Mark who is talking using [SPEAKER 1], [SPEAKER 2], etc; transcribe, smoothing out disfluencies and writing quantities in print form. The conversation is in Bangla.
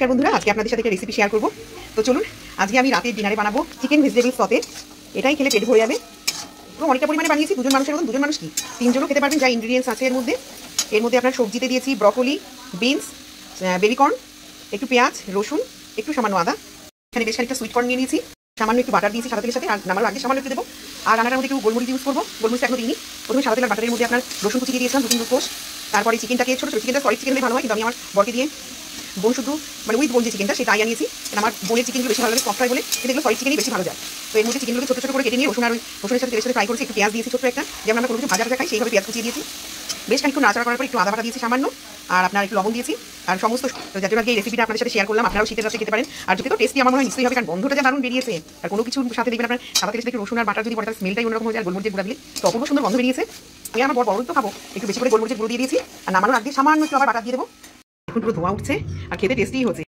[SPEAKER 1] নমস্কার বন্ধুরা, আজকে আপনাদের সাথে একটা রেসিপি শেয়ার করব। তো চলুন, আজকে আমি রাতের ডিনারে বানাবো চিকেন ভেজিটেবল সতেজ। এটাই খেলে পেট ভরে যাবে। তো অনেকটা পরিমাণে বানিয়েছি, দুজন মানুষের মতন, দুজন মানুষ কি তিনজনও খেতে পারবেন। যা ইনগ্রিডিয়েন্টস আছে এর মধ্যে আপনার সবজিতে দিয়েছি ব্রকলি, বিনস, বেবিকর্ন, একটু পেঁয়াজ, রসুন, একটু সামান্য আদা। এখানে বেশ খানিকটা সুইট কর্ন নিয়ে নিয়েছি, সামান্য একটু বাটার দিয়েছি সাদা তেলের সাথে, আর নামার আগে সামান্য একটু দেবো। আর রান্নার মধ্যে একটু গোলমরিচ ইউজ করবো, গোলমরিচ এখনো দিইনি। প্রথমে সাদা তেল আর বাটারের মধ্যে আপনার রসুন কুচি দিয়ে দিয়েছিলাম, 2-3 কোষ। তারপরে চিকেনটাকে ছোটো ছোটো, চিকেনটা সলিড চিকেন হলে ভালো হয়, কিন্তু আমি আমার বরকে দিয়ে বোন শুধু মানে উইথ বোন যে চিকেনটা সেটা আনিয়েছি। আমার বোনের চিকেনগুলো বেশি ভালো লাগে, সফট হয় বলে, কিন্তু এগুলো সলিড চিকেনই বেশি ভালো যায়। তো এর মধ্যে চিকেনগুলো ছোটো ছোটো করে কেটে নিয়ে রসুন আর রসুনের সাথে তেলের সাথে ফ্রাই করেছি। একটু পেঁয়াজ দিয়েছি ছোটো একটা, যেমন আমরা কোনো কিছু ভাজা খাই সেইভাবে পেঁয়াজ কুচিয়ে দিয়েছি। বেশ খানিকক্ষণ নাড়াচাড়া করার পর একটু আদা বাটা দিয়েছি সামান্য, আর আপনার একটু লবণ দিয়েছি। আর সমস্ত যাতে এই রেসিপিটা আপনাদের সাথে শেয়ার করলাম, আপনারাও শীতের রাতে খেতে পারেন। আর যদি তো টেস্টি আমার মনে হয় নিশ্চয়ই হবে, কারণ গন্ধটা যা দারুণ বেরিয়েছে। আর কোনো কিছুর সাথে দেখবেন আপনার সাদা তেলের সাথে একটু রসুন আর বাটার যদি পড়ে, তার স্মেলটাই অন্যরকম হয়ে যায়। আর গোলমরিচের গুঁড়া দিলে তো অপূর্ব সুন্দর গন্ধ বেরিয়েছে। আমি আমার বড় তো খাবো, একটু বেশি করে গোলমরিচের গুঁড়ো দিয়ে দিয়েছি। আর নামানোর আগে সামান্য একটু আবার বাটার দিয়ে দেবো। এখন পুরো ধোঁয়া উঠছে আর খেতে টেস্টি হচ্ছে।